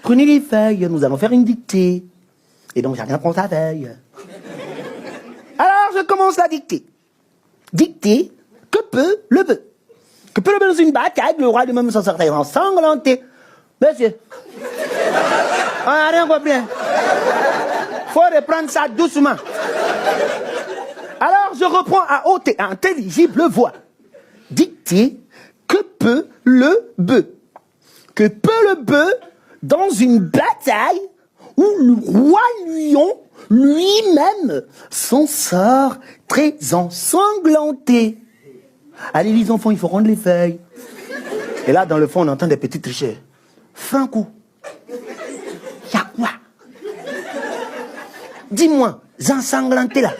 Prenez les feuilles, nous allons faire une dictée. Et donc, chacun prend sa feuille. Alors, je commence la dictée. Dictée, que peut le bœuf? Que peut le bœuf dans une bataille, le roi lui-même s'en sortir ensanglanté. Monsieur, on n'a rien compris. Faut reprendre ça doucement. Alors, je reprends à haute et intelligible voix. Dictée, que peut le bœuf? Que peut le bœuf dans une bataille où le roi lion lui-même s'en sort très ensanglanté? Allez les enfants, il faut rendre les feuilles. Et là, dans le fond, on entend des petits tricheurs. Franco, y'a quoi? Dis-moi, ensanglanté là.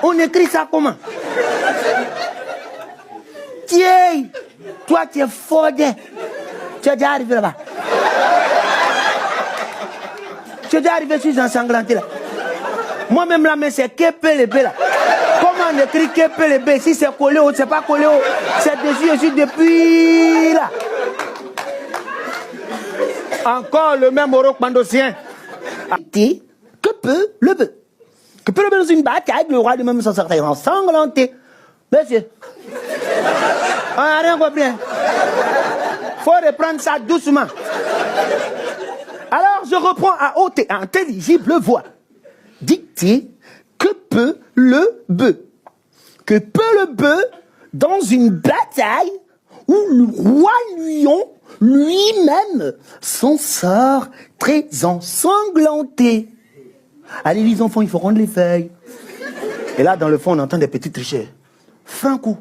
On écrit ça comment? Tiens, toi tu es fodé. Tu es déjà arrivé là-bas. Tu es déjà arrivé sur ensanglanté là. Moi-même là, mais c'est KPLB là. Comment on écrit KPLB? Si c'est collé ou c'est pas collé, c'est dessus depuis là. Encore le même Oroc Mandosien. Que peut le bœuf? Que peut le bœuf dans une bataille, le roi lui-même s'en sortir ensanglanté. Monsieur, on n'a rien compris. Faut reprendre ça doucement. Alors, je reprends à haute et intelligible voix. Dictée, que peut le bœuf? Que peut le bœuf dans une bataille où le roi lion lui-même s'en sort très ensanglanté? Allez les enfants, il faut rendre les feuilles. Et là, dans le fond, on entend des petits tricheurs. Franco,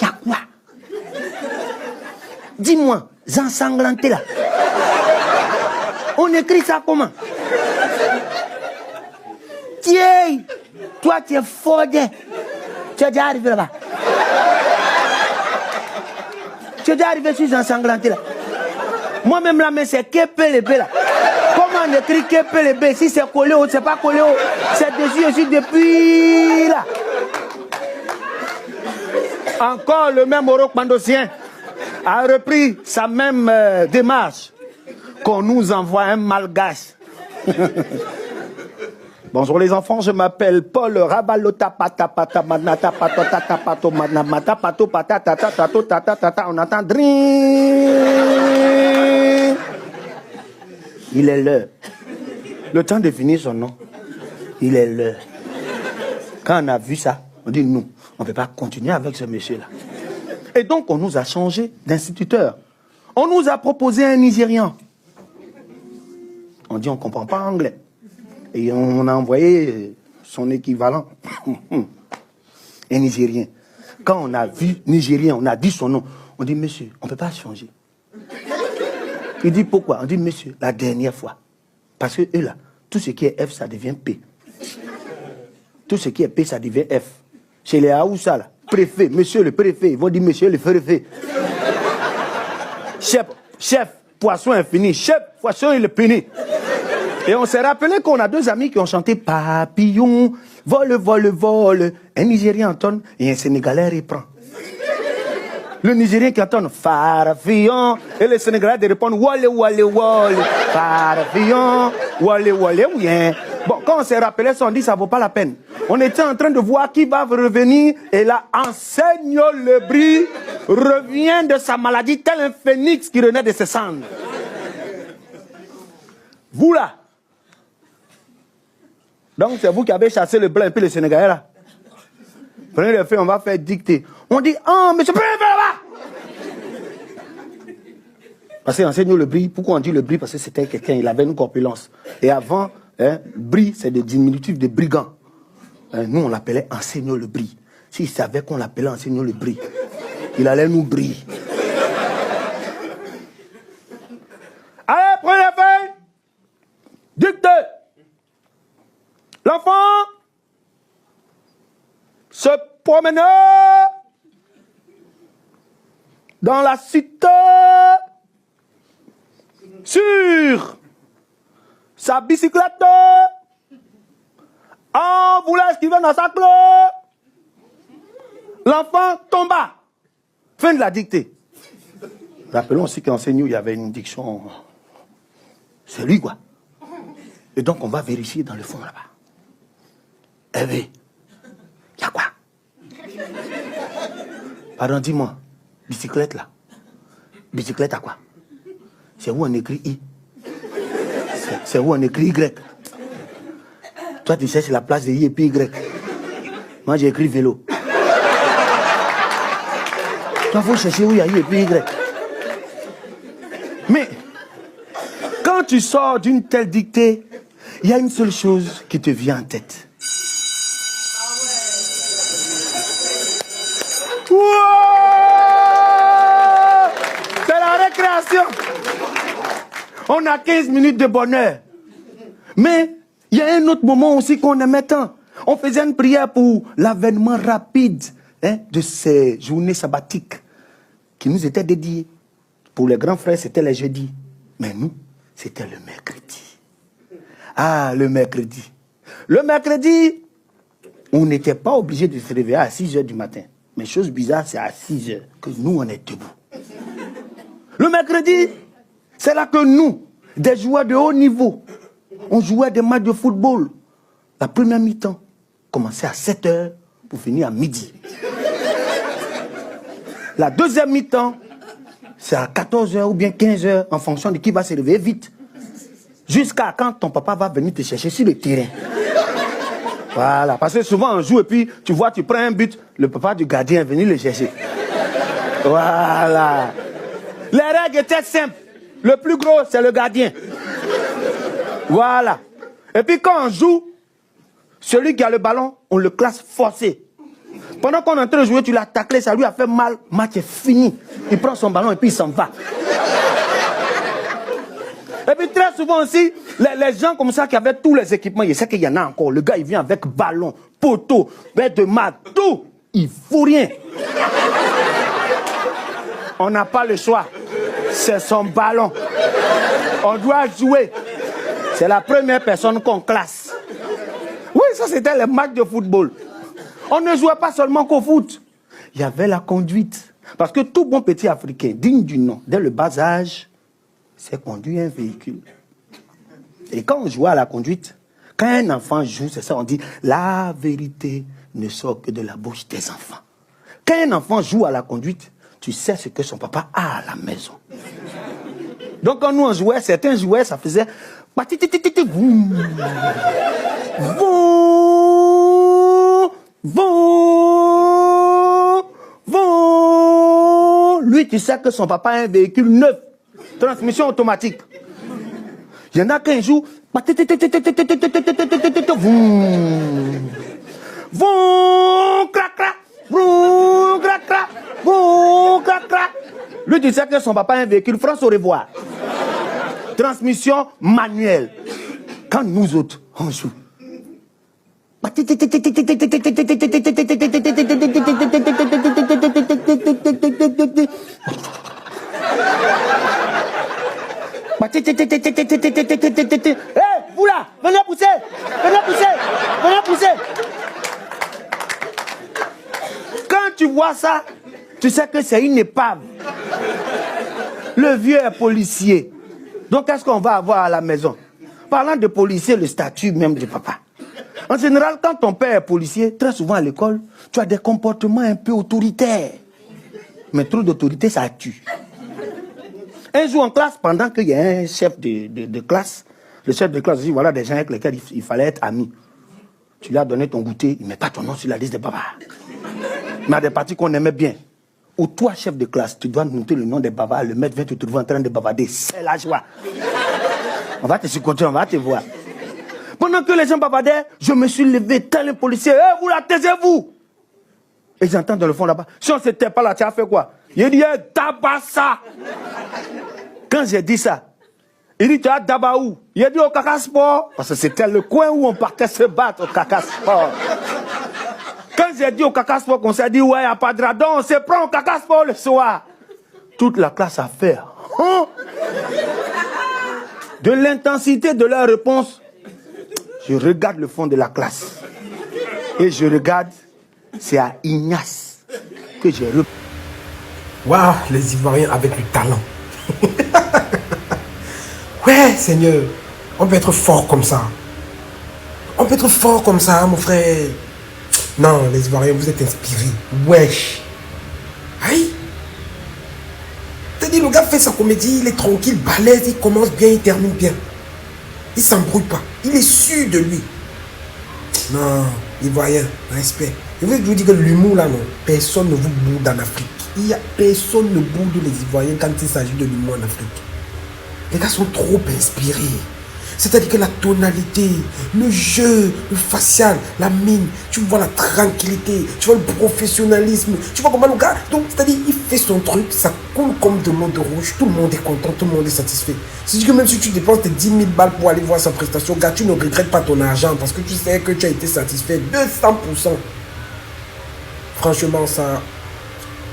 y'a quoi? Dis-moi, ensanglanté là. On écrit ça comment? Tiens, toi tu es fodé. Tu es déjà arrivé là-bas. Tu es déjà arrivé sur ensanglanté là. Moi-même là, mais c'est KPLB là. Comment on écrit KPLB? Si c'est collé ou c'est pas collé, c'est dessus depuis là. Encore le même Oroc Mandosien a repris sa même démarche. Qu'on nous envoie un malgache. Bonjour les enfants, je m'appelle Paul Rabalota Pata Pata Manata Pato Tata Pato Manamata Pato Pata Tata Tato Tata Tata. On entend dring. Il est l'heure. Le temps de finir son nom. Il est l'heure. Quand on a vu ça, on dit nous, on ne peut pas continuer avec ce monsieur-là. Et donc on nous a changé d'instituteur. On nous a proposé un Nigérian. On dit on ne comprend pas anglais. Et on a envoyé son équivalent, un Nigérien. Quand on a vu Nigérien, on a dit son nom. On dit monsieur, on ne peut pas changer. Il dit pourquoi? On dit monsieur, la dernière fois. Parce que eux là, tout ce qui est F, ça devient P. Tout ce qui est P, ça devient F. Chez les Haoussa là, préfet, monsieur le préfet, ils vont dire monsieur le préfet. Chef, poisson infini, chef, poisson il est puni. Et on s'est rappelé qu'on a deux amis qui ont chanté papillon, vole, vole, vole. Un Nigérien entonne et un Sénégalais reprend. Le Nigérien qui entonne farafillon et le Sénégalais répond wale, wale, wale. Farafillon, wale, wale, oui. Bon, quand on s'est rappelé ça, on dit ça vaut pas la peine. On était en train de voir qui va revenir et là, Enseigne le bris revient de sa maladie tel un phénix qui renaît de ses cendres. Vous là. Donc c'est vous qui avez chassé le blanc et puis le Sénégalais là. Prenez les feuilles, on va faire dicter. On dit, oh, monsieur, prenez les feuilles là-bas. Parce qu'Enseigne le bris, pourquoi on dit le bris? Parce que c'était quelqu'un, il avait une corpulence. Et avant, bris, c'est des diminutifs de brigand. Nous, on l'appelait Enseigne le bris. S'il savait qu'on l'appelait Enseigne le bris, il allait nous briller. Allez, prenez les feuilles. Dictez. L'enfant se promenait dans la cité sur sa bicyclette en voulant esquiver dans sa clé. L'enfant tomba. Fin de la dictée. Rappelons aussi qu'enseignant, il y avait une diction. C'est lui, quoi. Et donc, on va vérifier dans le fond, là-bas. Eh oui. Il y a quoi? Pardon, dis-moi. Bicyclette, là. Bicyclette à quoi? C'est où on écrit I. C'est où on écrit Y. Toi, tu cherches la place de I et puis Y. Moi, j'ai écrit vélo. Toi, il faut chercher où il y a I et puis Y. Mais, quand tu sors d'une telle dictée, il y a une seule chose qui te vient en tête. Wow! C'est la récréation. On a 15 minutes de bonheur. Mais, il y a un autre moment aussi qu'on aimait tant. On faisait une prière pour l'avènement rapide de ces journées sabbatiques qui nous étaient dédiées. Pour les grands frères, c'était les jeudis. Mais nous, c'était le mercredi. Ah, le mercredi. Le mercredi, on n'était pas obligé de se réveiller à 6 h du matin. Mais chose bizarre, c'est à 6 h que nous, on est debout. Le mercredi, c'est là que nous, des joueurs de haut niveau, on jouait des matchs de football. La première mi-temps commençait à 7 h pour finir à midi. La deuxième mi-temps, c'est à 14 h ou bien 15 h en fonction de qui va se réveiller vite. Jusqu'à quand ton papa va venir te chercher sur le terrain. Voilà, parce que souvent on joue et puis tu vois, tu prends un but, le papa du gardien est venu le chercher. Voilà. Les règles étaient simples. Le plus gros, c'est le gardien. Voilà. Et puis quand on joue, celui qui a le ballon, on le classe forcé. Pendant qu'on est en train de jouer, tu l'as taclé, ça lui a fait mal, match est fini. Il prend son ballon et puis il s'en va. Et puis très souvent aussi, les gens comme ça qui avaient tous les équipements, il sait qu'il y en a encore. Le gars, il vient avec ballon, poteau, bête de mat, tout. Il fout rien. On n'a pas le choix. C'est son ballon. On doit jouer. C'est la première personne qu'on classe. Oui, ça c'était les matchs de football. On ne jouait pas seulement qu'au foot. Il y avait la conduite. Parce que tout bon petit Africain, digne du nom, dès le bas âge, c'est conduire un véhicule. Et quand on jouait à la conduite, quand un enfant joue, c'est ça, on dit, la vérité ne sort que de la bouche des enfants. Quand un enfant joue à la conduite, tu sais ce que son papa a à la maison. Donc quand nous on jouait, certains jouaient, ça faisait... Lui, tu sais que son papa a un véhicule neuf. Transmission automatique. Il y en a qui jouent. Lui, tu sais que son papa a un véhicule France au revoir. Transmission manuelle. Quand nous autres, on joue. Vous là, venez pousser, venez pousser, venez pousser. Quand tu vois ça, tu sais que c'est une épave. Le vieux est policier. Donc qu'est-ce qu'on va avoir à la maison? Parlant de policier, le statut même du papa. En général, quand ton père est policier, très souvent à l'école, tu as des comportements un peu autoritaires. Mais trop d'autorité, ça tue. Un jour en classe, pendant qu'il y a un chef de classe, le chef de classe dit, voilà des gens avec lesquels il fallait être ami. Tu lui as donné ton goûter, il ne met pas ton nom sur la liste des bavards. Mais à des parties qu'on aimait bien. Ou toi, chef de classe, tu dois noter le nom des bavards, le maître vient te trouver en train de bavarder. C'est la joie. On va te surcoter, on va te voir. Pendant que les gens bavardaient, je me suis levé, tel un policier. Eh, vous la taisez-vous. Et j'entends dans le fond là-bas. Si on ne s'était pas là, tu as fait quoi? Il dit, eh, Tabassa. Quand j'ai dit ça, il dit, tu as Dabaou. Il a dit au Caca Sport. Parce que c'était le coin où on partait se battre au Caca Sport. Quand j'ai dit au Caca Sport qu'on s'est dit, ouais, il n'y a pas de radon, on se prend au Caca Sport le soir. Toute la classe a fait. Hein? De l'intensité de leur réponse, je regarde le fond de la classe. Et je regarde, c'est à Ignace que j'ai répondu. Waouh, les Ivoiriens avec du talent. Ouais, Seigneur, on peut être fort comme ça. On peut être fort comme ça, mon frère. Non, les Ivoiriens, vous êtes inspirés. Wesh. Aïe. T'as dit, le gars fait sa comédie, il est tranquille, balèze, il commence bien, il termine bien. Il s'embrouille pas. Il est sûr de lui. Non, Ivoirien, respect. Je vous dire que l'humour là, non, personne ne vous boude en Afrique. Il y a personne ne boude les Ivoiriens quand il s'agit de l'humour en Afrique. Les gars sont trop inspirés. C'est-à-dire que la tonalité, le jeu, le facial, la mine, tu vois la tranquillité, tu vois le professionnalisme, tu vois comment le gars, donc c'est-à-dire il fait son truc, ça coule comme de l'eau de rouge, tout le monde est content, tout le monde est satisfait. C'est-à-dire que même si tu dépenses tes 10 000 balles pour aller voir sa prestation, gars, tu ne regrettes pas ton argent parce que tu sais que tu as été satisfait 200%. Franchement, ça,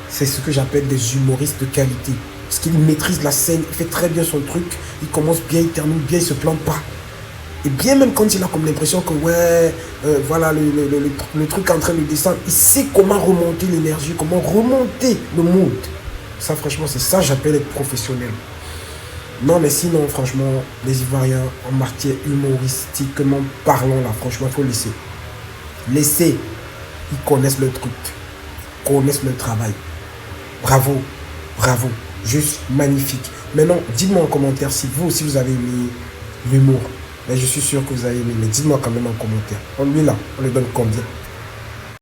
c'est ce que j'appelle des humoristes de qualité. Parce qu'il maîtrise la scène, il fait très bien son truc, il commence bien, il termine bien, il se plante pas. Et bien même quand il a comme l'impression que ouais, voilà, le truc est en train de descendre, il sait comment remonter l'énergie, comment remonter le mood. Ça franchement, c'est ça que j'appelle être professionnel. Non mais sinon, franchement, les Ivoiriens en matière humoristiquement parlant là, franchement, il faut laisser. Laisser, ils connaissent le truc, ils connaissent le travail. Bravo, bravo. Juste magnifique. Maintenant, dites-moi en commentaire si vous aussi vous avez aimé l'humour. Mais je suis sûr que vous avez aimé. Mais dites-moi quand même en commentaire. Lui là, on le donne combien?